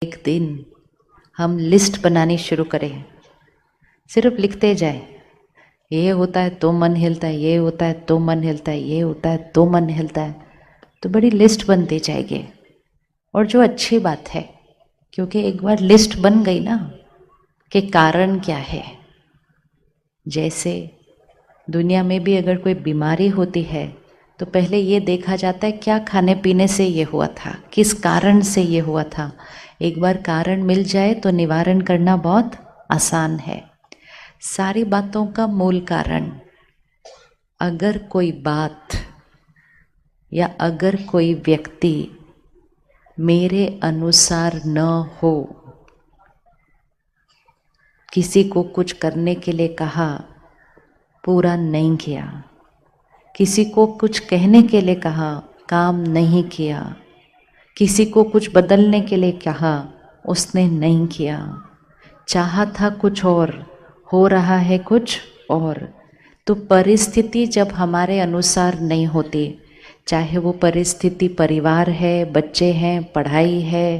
एक दिन हम लिस्ट बनानी शुरू करें, सिर्फ लिखते जाए, ये होता है तो मन हिलता है, ये होता है तो मन हिलता है, ये होता है तो मन हिलता है, तो बड़ी लिस्ट बनती जाएगी। और जो अच्छी बात है, क्योंकि एक बार लिस्ट बन गई ना कि कारण क्या है। जैसे दुनिया में भी अगर कोई बीमारी होती है तो पहले ये देखा जाता है क्या खाने पीने से ये हुआ था, किस कारण से ये हुआ था। एक बार कारण मिल जाए तो निवारण करना बहुत आसान है। सारी बातों का मूल कारण, अगर कोई बात या अगर कोई व्यक्ति मेरे अनुसार न हो, किसी को कुछ करने के लिए कहा, पूरा नहीं किया, किसी को कुछ कहने के लिए कहा, काम नहीं किया, किसी को कुछ बदलने के लिए कहा, उसने नहीं किया, चाहा था कुछ और, हो रहा है कुछ और। तो परिस्थिति जब हमारे अनुसार नहीं होती, चाहे वो परिस्थिति परिवार है, बच्चे हैं, पढ़ाई है,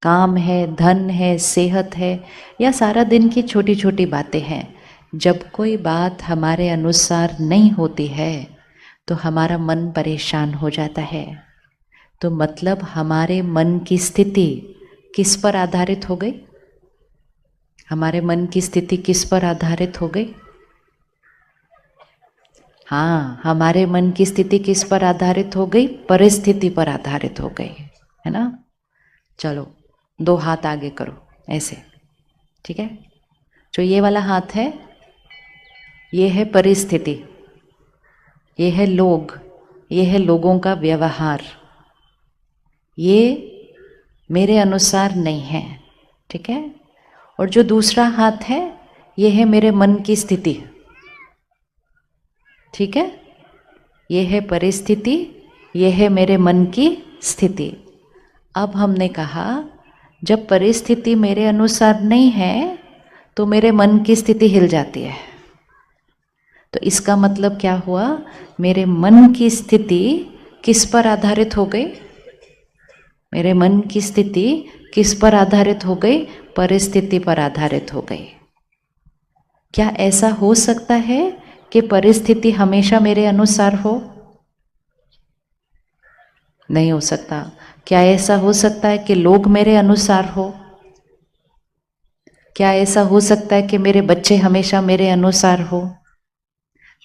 काम है, धन है, सेहत है, या सारा दिन की छोटी छोटी बातें हैं, जब कोई बात हमारे अनुसार नहीं होती है तो हमारा मन परेशान हो जाता है। तो मतलब हमारे मन की स्थिति किस पर आधारित हो गई? हमारे मन की स्थिति किस पर आधारित हो गई? हाँ, हमारे मन की स्थिति किस पर आधारित हो गई? परिस्थिति पर आधारित हो गई, है ना। चलो, दो हाथ आगे करो ऐसे, ठीक है। जो ये वाला हाथ है, ये है परिस्थिति, ये है लोग, ये है लोगों का व्यवहार, ये मेरे अनुसार नहीं है, ठीक है। और जो दूसरा हाथ है, ये है मेरे मन की स्थिति, ठीक है। ये है परिस्थिति, ये है मेरे मन की स्थिति। अब हमने कहा जब परिस्थिति मेरे अनुसार नहीं है तो मेरे मन की स्थिति हिल जाती है। तो इसका मतलब क्या हुआ? मेरे मन की स्थिति किस पर आधारित हो गई? मेरे मन की स्थिति किस पर आधारित हो गई? परिस्थिति पर आधारित हो गई। क्या ऐसा हो सकता है कि परिस्थिति हमेशा मेरे अनुसार हो? नहीं हो सकता। क्या ऐसा हो सकता है कि लोग मेरे अनुसार हो? क्या ऐसा हो सकता है कि मेरे बच्चे हमेशा मेरे अनुसार हो?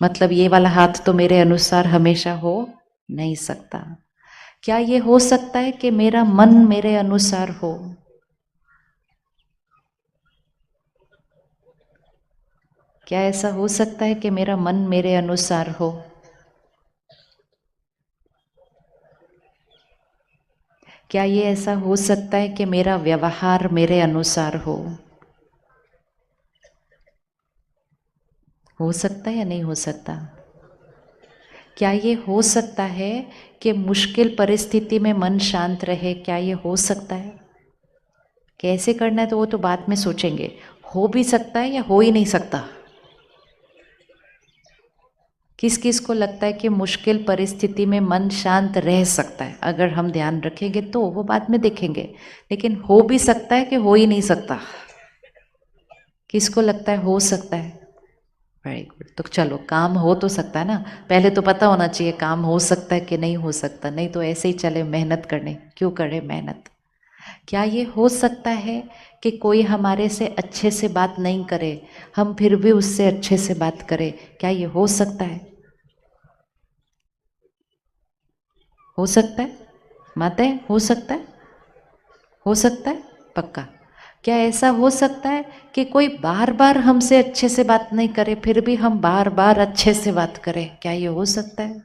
मतलब ये वाला हाथ तो मेरे अनुसार हमेशा हो नहीं सकता। क्या ये हो सकता है कि मेरा मन मेरे अनुसार हो? क्या ऐसा हो सकता है कि मेरा मन मेरे अनुसार हो? क्या ये ऐसा हो सकता है कि मेरा व्यवहार मेरे अनुसार हो? हो सकता है या नहीं हो सकता? क्या ये हो सकता है कि मुश्किल परिस्थिति में मन शांत रहे? क्या ये हो सकता है? कैसे करना है तो वो तो बाद में सोचेंगे। हो भी सकता है या हो ही नहीं सकता? किस किस को लगता है कि मुश्किल परिस्थिति में मन शांत रह सकता है? अगर हम ध्यान रखेंगे तो, वो बाद में देखेंगे। लेकिन हो भी सकता है कि हो ही नहीं सकता? किसको लगता है हो सकता है? Very good. तो चलो, काम हो तो सकता है ना। पहले तो पता होना चाहिए काम हो सकता है कि नहीं हो सकता, नहीं तो ऐसे ही चले मेहनत करने, क्यों करें मेहनत। क्या ये हो सकता है कि कोई हमारे से अच्छे से बात नहीं करे, हम फिर भी उससे अच्छे से बात करें? क्या ये हो सकता है? हो सकता है? माताएं, हो सकता है? हो सकता है पक्का। क्या ऐसा हो सकता है कि कोई बार बार हमसे अच्छे से बात नहीं करे, फिर भी हम बार बार अच्छे से बात करें? क्या ये हो सकता है?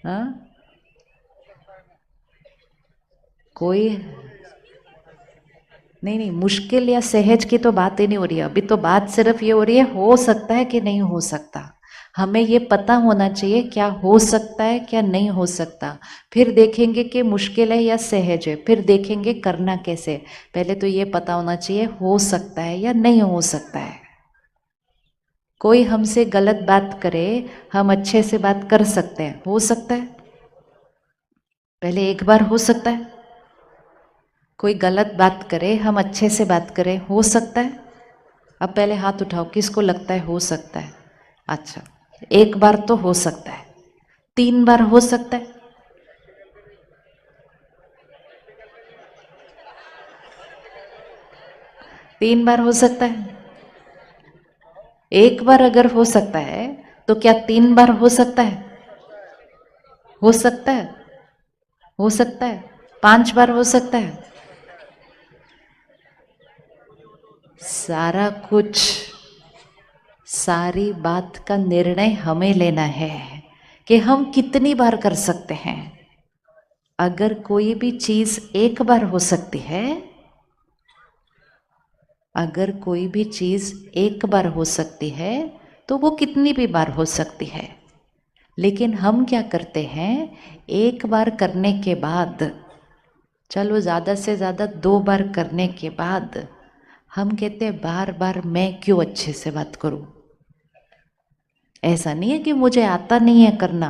हाँ, कोई नहीं नहीं, मुश्किल या सहज की तो बात ही नहीं हो रही है अभी। तो बात सिर्फ ये हो रही है हो सकता है कि नहीं हो सकता। हमें ये पता होना चाहिए क्या हो सकता है क्या नहीं हो सकता। फिर देखेंगे कि मुश्किल है या सहज है, फिर देखेंगे करना कैसे। पहले तो ये पता होना चाहिए हो सकता है या नहीं हो सकता है। कोई हमसे गलत बात करे, हम अच्छे से बात कर सकते हैं, हो सकता है? पहले एक बार हो सकता है, कोई गलत बात करे, हम अच्छे से बात करें, हो सकता है। अब पहले हाथ उठाओ, किसको लगता है हो सकता है? अच्छा, एक बार तो हो सकता है, 3 बार हो सकता है, 3 बार हो सकता है। एक बार अगर हो सकता है तो क्या 3 बार हो सकता है? हो सकता है, हो सकता है, 5 बार हो सकता है। सारा कुछ, सारी बात का निर्णय हमें लेना है कि हम कितनी बार कर सकते हैं। अगर कोई भी चीज एक बार हो सकती है, अगर कोई भी चीज एक बार हो सकती है तो वो कितनी भी बार हो सकती है। लेकिन हम क्या करते हैं, एक बार करने के बाद, चलो ज़्यादा से ज़्यादा 2 बार करने के बाद हम कहते हैं बार बार मैं क्यों अच्छे से बात करूं। ऐसा नहीं है कि मुझे आता नहीं है करना,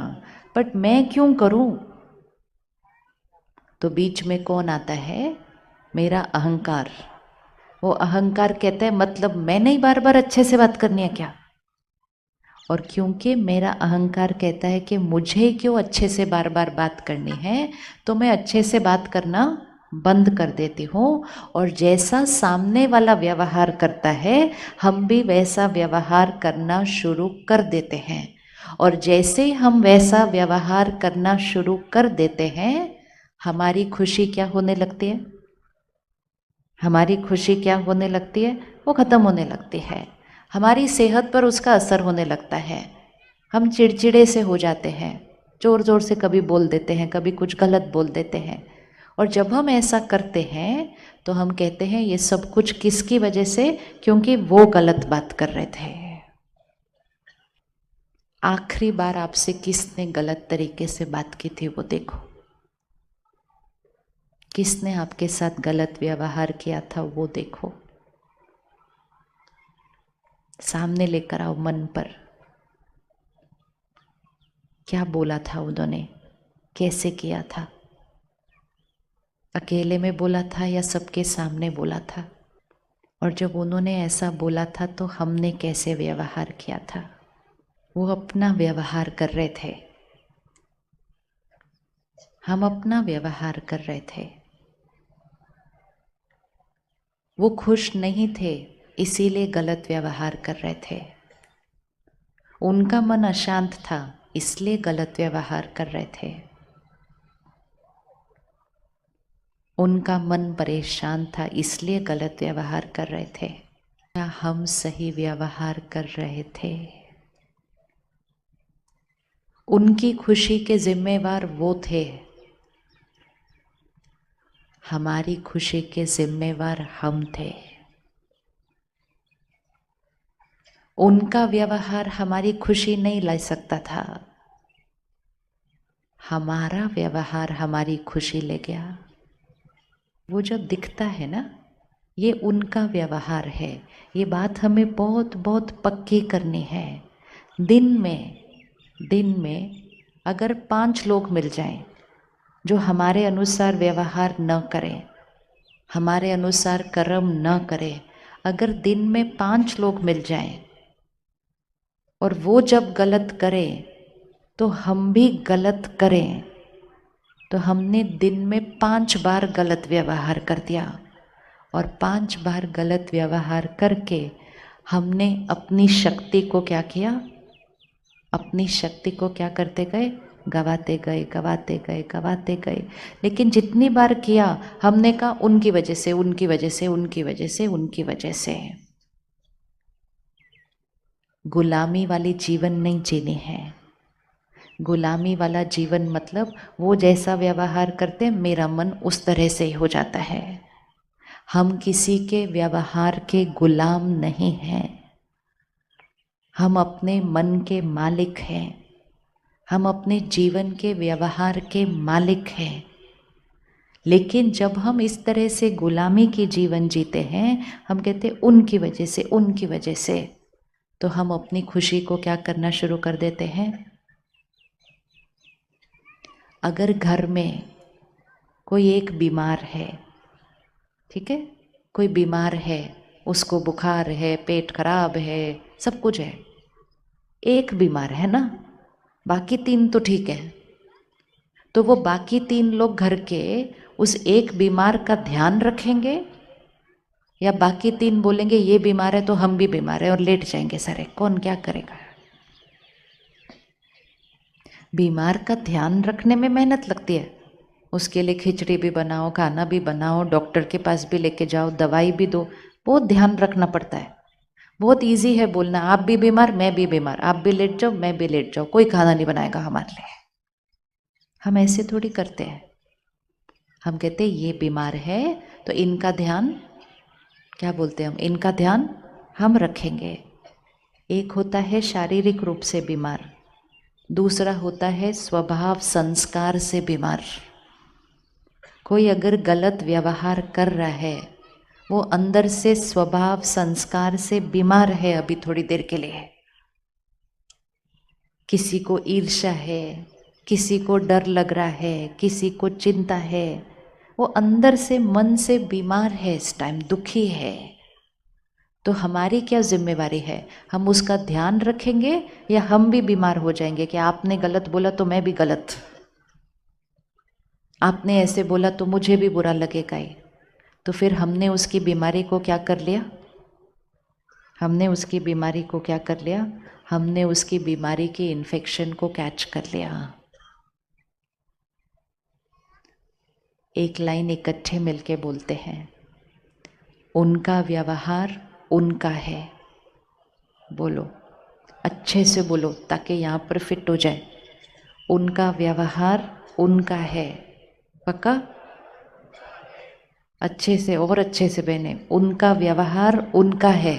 बट मैं क्यों करूं। तो बीच में कौन आता है? मेरा अहंकार। वो अहंकार कहता है मतलब मैंने ही बार बार अच्छे से बात करनी है क्या? और क्योंकि मेरा अहंकार कहता है कि मुझे क्यों अच्छे से बार बार बात करनी है, तो मैं अच्छे से बात करना बंद कर देती हूँ। और जैसा सामने वाला व्यवहार करता है, हम भी वैसा व्यवहार करना शुरू कर देते हैं। और जैसे हम वैसा व्यवहार करना शुरू कर देते हैं, हमारी खुशी क्या होने लगती है? हमारी खुशी क्या होने लगती है? वो ख़त्म होने लगती है। हमारी सेहत पर उसका असर होने लगता है। हम चिड़चिड़े से हो जाते हैं, ज़ोर ज़ोर से कभी बोल देते हैं, कभी कुछ गलत बोल देते हैं। और जब हम ऐसा करते हैं तो हम कहते हैं ये सब कुछ किसकी वजह से? क्योंकि वो गलत बात कर रहे थे। आखिरी बार आपसे किसने गलत तरीके से बात की थी वो देखो। किसने आपके साथ गलत व्यवहार किया था वो देखो। सामने लेकर आओ मन पर। क्या बोला था उन्होंने, कैसे किया था? अकेले में बोला था या सबके सामने बोला था? और जब उन्होंने ऐसा बोला था तो हमने कैसे व्यवहार किया था? वो अपना व्यवहार कर रहे थे, हम अपना व्यवहार कर रहे थे। वो खुश नहीं थे, इसीलिए गलत व्यवहार कर रहे थे। उनका मन अशांत था, इसलिए गलत व्यवहार कर रहे थे। उनका मन परेशान था, इसलिए गलत व्यवहार कर रहे थे। क्या हम सही व्यवहार कर रहे थे? उनकी खुशी के जिम्मेवार वो थे, हमारी खुशी के जिम्मेवार हम थे। उनका व्यवहार हमारी खुशी नहीं ला सकता था, हमारा व्यवहार हमारी खुशी ले गया। वो जब दिखता है ना, ये उनका व्यवहार है। ये बात हमें बहुत बहुत पक्की करनी है। दिन में अगर 5 लोग मिल जाएं जो हमारे अनुसार व्यवहार न करें, हमारे अनुसार कर्म न करें, अगर दिन में 5 लोग मिल जाएं और वो जब गलत करें तो हम भी गलत करें, तो हमने दिन में 5 बार गलत व्यवहार कर दिया। और 5 बार गलत व्यवहार करके हमने अपनी शक्ति को क्या किया? अपनी शक्ति को क्या करते गए? गवाते गए, गवाते गए, गवाते गए। लेकिन जितनी बार किया हमने कहा उनकी वजह से, उनकी वजह से, उनकी वजह से, उनकी वजह से। गुलामी वाली जीवन नहीं जीनी है। गुलामी वाला जीवन मतलब वो जैसा व्यवहार करते मेरा मन उस तरह से ही हो जाता है। हम किसी के व्यवहार के गुलाम नहीं हैं, हम अपने मन के मालिक हैं, हम अपने जीवन के व्यवहार के मालिक हैं। लेकिन जब हम इस तरह से गुलामी की जीवन जीते हैं, हम कहते उनकी वजह से, उनकी वजह से, तो हम अपनी खुशी को क्या करना शुरू कर देते हैं। अगर घर में कोई एक बीमार है, ठीक है, कोई बीमार है, उसको बुखार है, पेट खराब है, सब कुछ है, एक बीमार है ना, बाकी तीन तो ठीक है। तो वो बाकी तीन लोग घर के उस एक बीमार का ध्यान रखेंगे, या बाकी तीन बोलेंगे ये बीमार है तो हम भी बीमार है और लेट जाएंगे सारे, कौन क्या करेगा? बीमार का ध्यान रखने में मेहनत लगती है, उसके लिए खिचड़ी भी बनाओ, खाना भी बनाओ, डॉक्टर के पास भी लेके जाओ, दवाई भी दो, बहुत ध्यान रखना पड़ता है। बहुत इजी है बोलना आप भी बीमार मैं भी बीमार, आप भी लेट जाओ मैं भी लेट जाओ, कोई खाना नहीं बनाएगा हमारे लिए। हम ऐसे थोड़ी करते हैं, हम कहते हैं ये बीमार है तो इनका ध्यान, क्या बोलते हैं हम, इनका ध्यान हम रखेंगे। एक होता है शारीरिक रूप से बीमार, दूसरा होता है स्वभाव संस्कार से बीमार। कोई अगर गलत व्यवहार कर रहा है, वो अंदर से स्वभाव संस्कार से बीमार है अभी थोड़ी देर के लिए। किसी को ईर्ष्या है, किसी को डर लग रहा है, किसी को चिंता है, वो अंदर से मन से बीमार है, इस टाइम दुखी है। तो हमारी क्या जिम्मेवारी है, हम उसका ध्यान रखेंगे या हम भी बीमार हो जाएंगे कि आपने गलत बोला तो मैं भी गलत, आपने ऐसे बोला तो मुझे भी बुरा लगेगा ही। तो फिर हमने उसकी बीमारी को क्या कर लिया, हमने उसकी बीमारी को क्या कर लिया, हमने उसकी बीमारी की इन्फेक्शन को कैच कर लिया। एक लाइन इकट्ठे मिलके बोलते हैं, उनका व्यवहार उनका है। बोलो, अच्छे से बोलो ताकि यहाँ पर फिट हो जाए। उनका व्यवहार उनका है, पक्का? अच्छे से और अच्छे से बहने, उनका व्यवहार उनका है,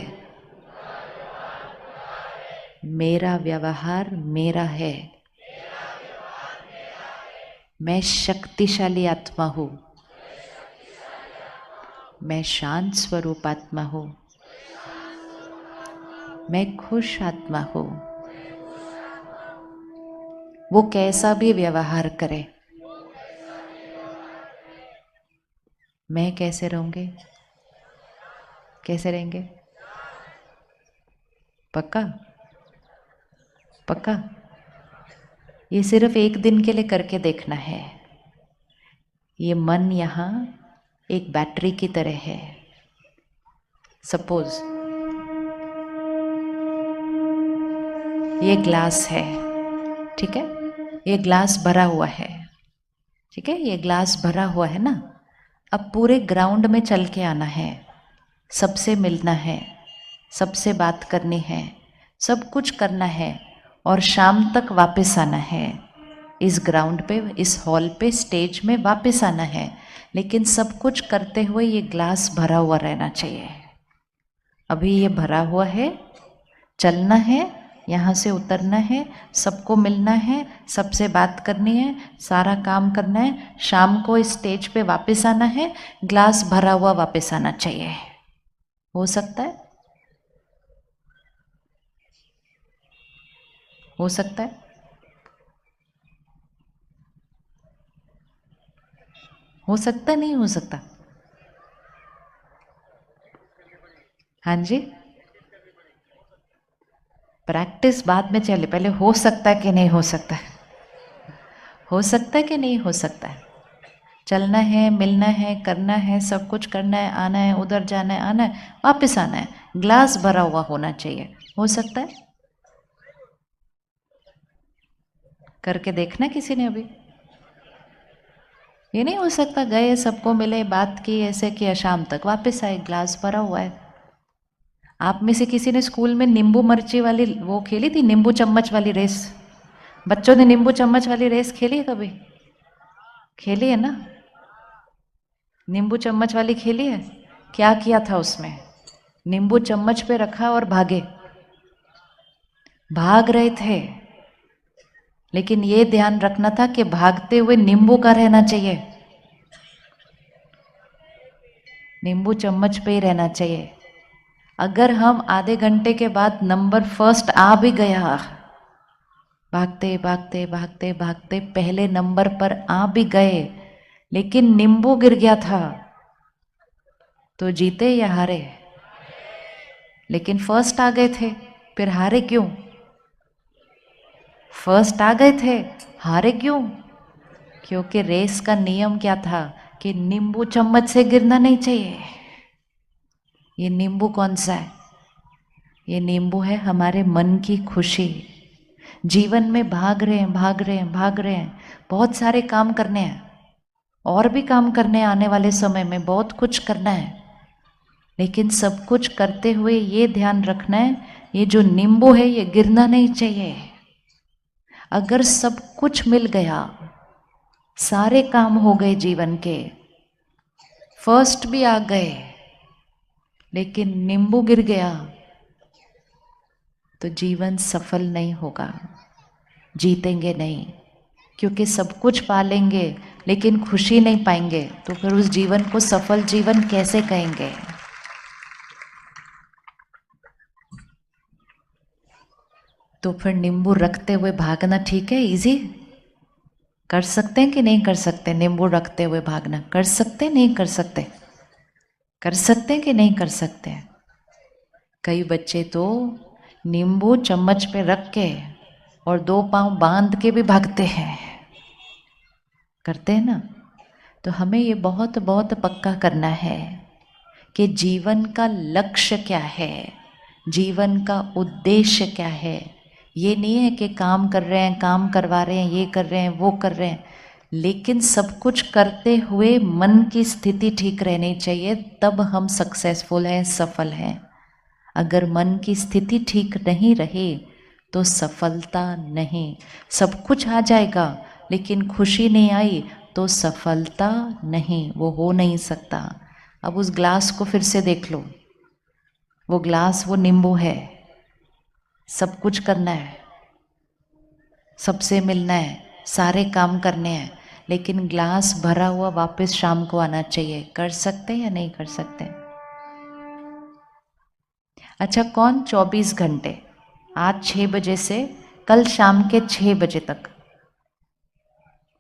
मेरा व्यवहार मेरा है। मैं शक्तिशाली आत्मा हूँ, मैं शांत स्वरूप आत्मा हूँ, मैं खुश आत्मा हूँ। वो कैसा भी व्यवहार करे, मैं कैसे रहूँगे, कैसे रहेंगे? पक्का? पक्का? ये सिर्फ एक दिन के लिए करके देखना है। ये मन यहाँ एक बैटरी की तरह है। सपोज ये ग्लास है, ठीक है, ये ग्लास भरा हुआ है, ठीक है, ये ग्लास भरा हुआ है ना। अब पूरे ग्राउंड में चल के आना है, सबसे मिलना है, सबसे बात करनी है, सब कुछ करना है और शाम तक वापस आना है। इस ग्राउंड पे, इस हॉल पे, स्टेज में वापस आना है। लेकिन सब कुछ करते हुए ये ग्लास भरा हुआ रहना चाहिए। अभी ये भरा हुआ है, चलना है, यहाँ से उतरना है, सबको मिलना है, सबसे बात करनी है, सारा काम करना है, शाम को इस स्टेज पे वापस आना है, ग्लास भरा हुआ वापस आना चाहिए। हो सकता है? हो सकता है? हो सकता नहीं हो सकता? हाँ जी, प्रैक्टिस बाद में चले, पहले हो सकता है कि नहीं हो सकता है, हो सकता है कि नहीं हो सकता है। चलना है, मिलना है, करना है, सब कुछ करना है, आना है, उधर जाना है, आना है, वापस आना है, ग्लास भरा हुआ होना चाहिए। हो सकता है? करके देखना किसी ने अभी? ये नहीं हो सकता, गए सबको मिले, बात की, ऐसे किया, शाम तक वापस आए, ग्लास भरा हुआ है। आप में से किसी ने स्कूल में नींबू मिर्ची वाली वो खेली थी, नींबू चम्मच वाली रेस? बच्चों ने नींबू चम्मच वाली रेस खेली है कभी? खेली है ना? नींबू चम्मच वाली खेली है? क्या किया था उसमें? नींबू चम्मच पे रखा और भागे, भाग रहे थे, लेकिन ये ध्यान रखना था कि भागते हुए नींबू का रहना चाहिए, नींबू चम्मच पे ही रहना चाहिए। अगर हम आधे घंटे के बाद नंबर फर्स्ट आ भी गया, भागते भागते भागते भागते पहले नंबर पर आ भी गए, लेकिन नींबू गिर गया था तो जीते या हारे? लेकिन फर्स्ट आ गए थे, फिर हारे क्यों? फर्स्ट आ गए थे, हारे क्यों? क्योंकि रेस का नियम क्या था कि नींबू चम्मच से गिरना नहीं चाहिए। ये नींबू कौन सा है? ये नींबू है हमारे मन की खुशी। जीवन में भाग रहे हैं, भाग रहे हैं, भाग रहे हैं, बहुत सारे काम करने हैं, और भी काम करने हैं, आने वाले समय में बहुत कुछ करना है, लेकिन सब कुछ करते हुए ये ध्यान रखना है, ये जो नींबू है ये गिरना नहीं चाहिए। अगर सब कुछ मिल गया, सारे काम हो गए जीवन के, फर्स्ट भी आ गए, लेकिन नींबू गिर गया तो जीवन सफल नहीं होगा, जीतेंगे नहीं। क्योंकि सब कुछ पा लेंगे लेकिन खुशी नहीं पाएंगे तो फिर उस जीवन को सफल जीवन कैसे कहेंगे? तो फिर नींबू रखते हुए भागना ठीक है, इजी? कर सकते हैं कि नहीं कर सकते? नींबू रखते हुए भागना कर सकते हैं, नहीं कर सकते? कर सकते हैं कि नहीं कर सकते? कई बच्चे तो नींबू चम्मच पे रख के और 2 पांव बांध के भी भागते हैं, करते हैं ना? तो हमें ये बहुत बहुत पक्का करना है कि जीवन का लक्ष्य क्या है, जीवन का उद्देश्य क्या है। ये नहीं है कि काम कर रहे हैं, काम करवा रहे हैं, ये कर रहे हैं, वो कर रहे हैं, लेकिन सब कुछ करते हुए मन की स्थिति ठीक रहनी चाहिए, तब हम सक्सेसफुल हैं, सफल हैं। अगर मन की स्थिति ठीक नहीं रहे तो सफलता नहीं। सब कुछ आ जाएगा लेकिन खुशी नहीं आई तो सफलता नहीं, वो हो नहीं सकता। अब उस ग्लास को फिर से देख लो, वो ग्लास, वो नींबू है, सब कुछ करना है, सबसे मिलना है, सारे काम करने हैं, लेकिन ग्लास भरा हुआ वापस शाम को आना चाहिए। कर सकते हैं या नहीं कर सकते? अच्छा, कौन 24 घंटे, आज 6 बजे से कल शाम के 6 बजे तक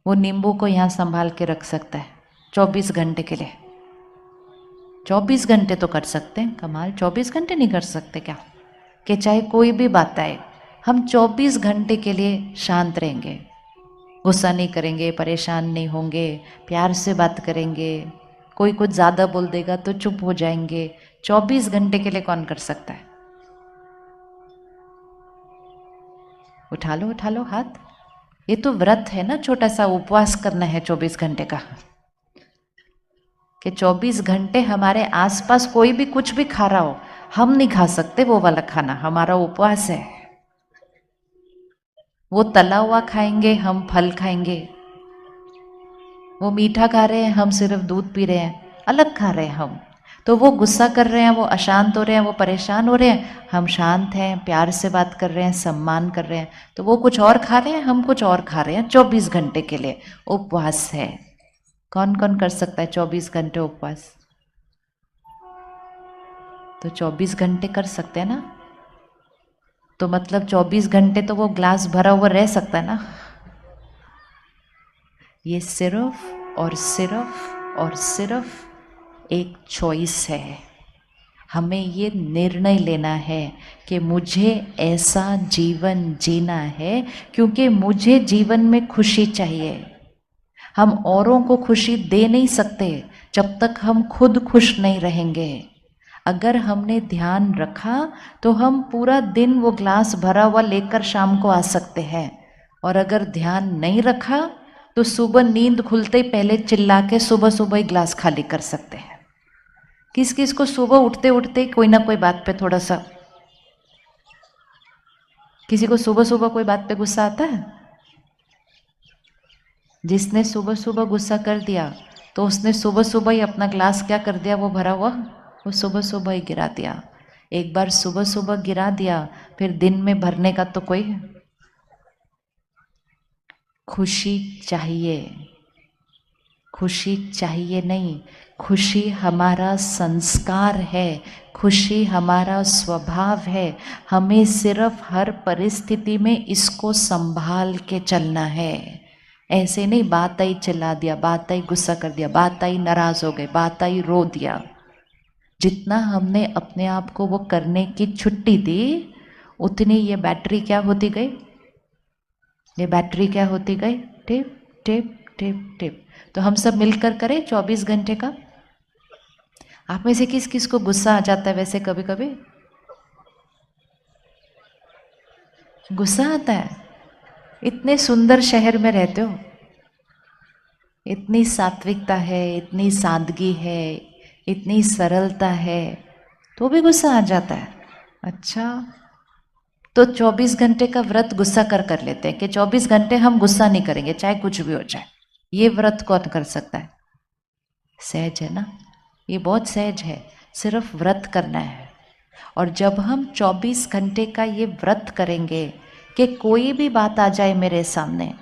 वो नींबू को यहाँ संभाल के रख सकता है 24 घंटे के लिए? 24 घंटे तो कर सकते हैं। कमाल, 24 घंटे नहीं कर सकते क्या? कि चाहे कोई भी बात आए, हम 24 घंटे के लिए शांत रहेंगे, गुस्सा नहीं करेंगे, परेशान नहीं होंगे, प्यार से बात करेंगे, कोई कुछ ज़्यादा बोल देगा तो चुप हो जाएंगे। 24 घंटे के लिए कौन कर सकता है? उठा लो हाथ। ये तो व्रत है ना, छोटा सा उपवास करना है 24 घंटे का, कि 24 घंटे हमारे आसपास कोई भी कुछ भी खा रहा हो, हम नहीं खा सकते वो वाला खाना, हमारा उपवास है। वो तला हुआ खाएंगे, हम फल खाएंगे। वो मीठा खा रहे हैं, हम सिर्फ दूध पी रहे हैं, अलग खा रहे हैं हम। तो वो गुस्सा कर रहे हैं, वो अशांत हो रहे हैं, वो परेशान हो रहे हैं, हम शांत हैं, प्यार से बात कर रहे हैं, सम्मान कर रहे हैं। तो वो कुछ और खा रहे हैं, हम कुछ और खा रहे हैं। 24 घंटे के लिए उपवास है। कौन कौन कर सकता है 24 घंटे उपवास? तो 24 घंटे कर सकते हैं ना? तो मतलब 24 घंटे तो वो ग्लास भरा हुआ रह सकता है ना? ये सिर्फ और सिर्फ और सिर्फ एक चॉइस है। हमें ये निर्णय लेना है कि मुझे ऐसा जीवन जीना है, क्योंकि मुझे जीवन में खुशी चाहिए। हम औरों को खुशी दे नहीं सकते जब तक हम खुद खुश नहीं रहेंगे। अगर हमने ध्यान रखा तो हम पूरा दिन वो ग्लास भरा हुआ लेकर शाम को आ सकते हैं, और अगर ध्यान नहीं रखा तो सुबह नींद खुलते ही पहले चिल्ला के सुबह सुबह ही ग्लास खाली कर सकते हैं। किस किस को सुबह उठते उठते कोई ना कोई बात पे थोड़ा सा, किसी को सुबह सुबह कोई बात पे गुस्सा आता है? जिसने सुबह सुबह गुस्सा कर दिया तो उसने सुबह सुबह ही अपना ग्लास क्या कर दिया, वो भरा हुआ वो सुबह सुबह ही गिरा दिया। एक बार सुबह सुबह गिरा दिया, फिर दिन में भरने का तो कोई। खुशी चाहिए, खुशी चाहिए नहीं, खुशी हमारा संस्कार है, खुशी हमारा स्वभाव है। हमें सिर्फ हर परिस्थिति में इसको संभाल के चलना है। ऐसे नहीं बात आई चिल्ला दिया, बात आई गुस्सा कर दिया, बात आई नाराज हो गए, बात आई रो दिया। जितना हमने अपने आप को वो करने की छुट्टी दी, उतनी ये बैटरी क्या होती गई, ये बैटरी क्या होती गई, टिप टिप टिप टिप। तो हम सब मिलकर करें 24 घंटे का। आप में से किस किस को गुस्सा आ जाता है वैसे कभी कभी? गुस्सा आता है? इतने सुंदर शहर में रहते हो, इतनी सात्विकता है, इतनी सादगी है, इतनी सरलता है, तो भी गुस्सा आ जाता है। अच्छा, तो 24 घंटे का व्रत गुस्सा कर लेते हैं कि 24 घंटे हम गुस्सा नहीं करेंगे चाहे कुछ भी हो जाए। ये व्रत कौन कर सकता है? सहज है ना, ये बहुत सहज है, सिर्फ व्रत करना है। और जब हम 24 घंटे का ये व्रत करेंगे कि कोई भी बात आ जाए मेरे सामने,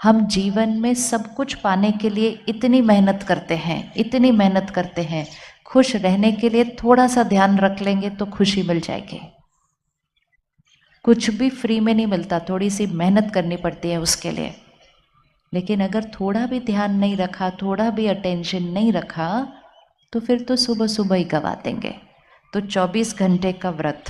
हम जीवन में सब कुछ पाने के लिए इतनी मेहनत करते हैं, इतनी मेहनत करते हैं, खुश रहने के लिए थोड़ा सा ध्यान रख लेंगे तो खुशी मिल जाएगी। कुछ भी फ्री में नहीं मिलता, थोड़ी सी मेहनत करनी पड़ती है उसके लिए। लेकिन अगर थोड़ा भी ध्यान नहीं रखा, थोड़ा भी अटेंशन नहीं रखा, तो फिर तो सुबह सुबह ही गवा देंगे। तो 24 घंटे का व्रत